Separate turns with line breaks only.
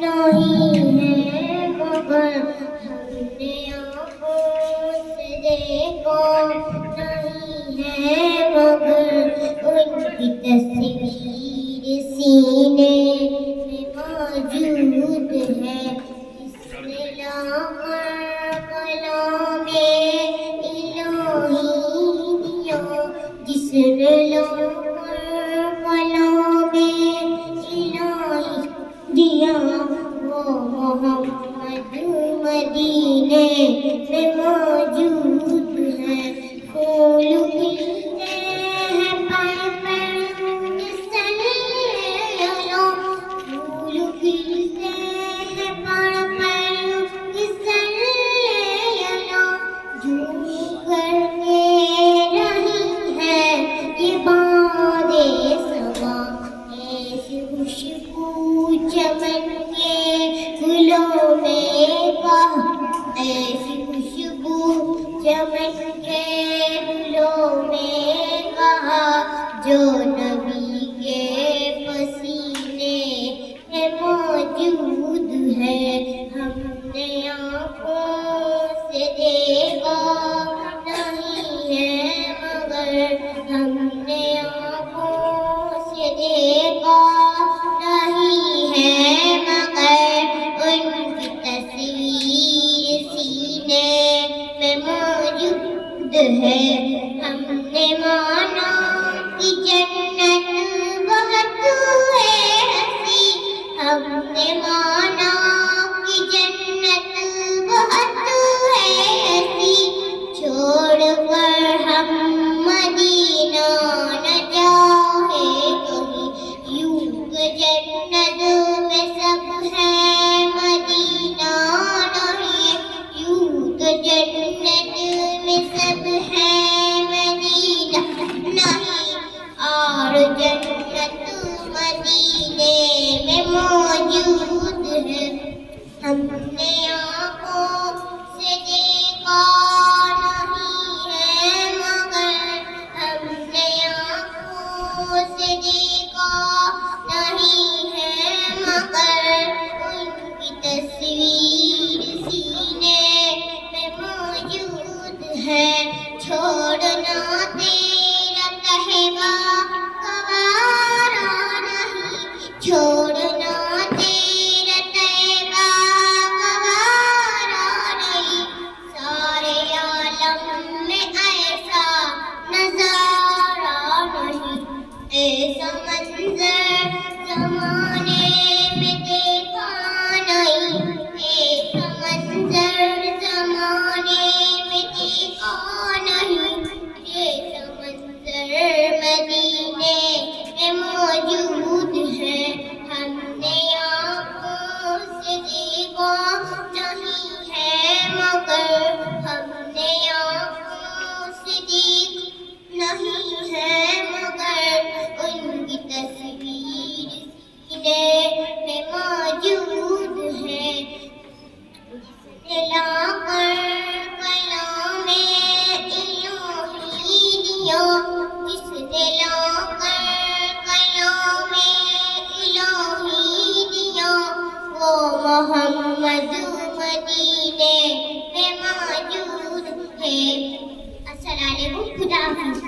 نہیں ہے مگر ہم نے آنکھوں سے دیکھا نہیں ہے مگر ان کی تصویر سینے میں موجود ہے جس نے لا کر کلام الہی دیا جس نے لا کر کلام الہی دیا وہ محمد مدینے میں موجود ہے پھول کھلتے ہیں پر صلی اللہ پھول کھلتے ہیں پر صلی اللہ جھوم کر کے رہی ہے یہ باد صبا ایسی خوشبو چمن کے گلوں میں ایسی خوشبو چمن کے گلوں میں جو نبی کے پسینے میں موجود ہے ہم نے آنکھوں سے دیکھا نہیں ہے مگر ہم نے آنکھوں سے دیکھا نہیں ہے مگر ان کی تصویر سینے میں موجود ہے ہم نے مانا کہ جنت بہت ہے ہنسی ہم نے مانا کہ جنت بہت ہے ہنسی چھوڑ کر ہم مدینہ نہ جائے کہیں یوں کہ جنت میں سب ہے مدینہ نہیں یوں کہ جنت میں سب ہے مدینہ نہیں اور جنت مدینے میں موجود ہے ہم نے آنکھوں سے دیکھا نہیں ہے مگر ہم نے آنکھوں سے دیکھا نہیں ہے مگر ان کی تصویر سینے میں موجود ہے چھوڑنا تیرا کہوا گوارا نہیں چھوڑنا تیرا کہوا گوارا نہیں سارے عالم میں ایسا نظارہ نہیں ایسا منظر زمانے میں دیکھا نہیں ایسا منظر زمانے میں دیکھا نہیں ایسا منظر مدینے میں موجود ہے ہم نے آنکھوں سے دیکھا نہیں ہے مگر ہم نے آنکھوں سے دیکھا نہیں ہے مگر ان کی تصویر سینے میں موجود ہے جس نے لا کر کلام الہی دیا جس نے لا کر کلام الہی دیا وہ محمد مدینے میں موجود ہے السلام علیکم خدا حافظ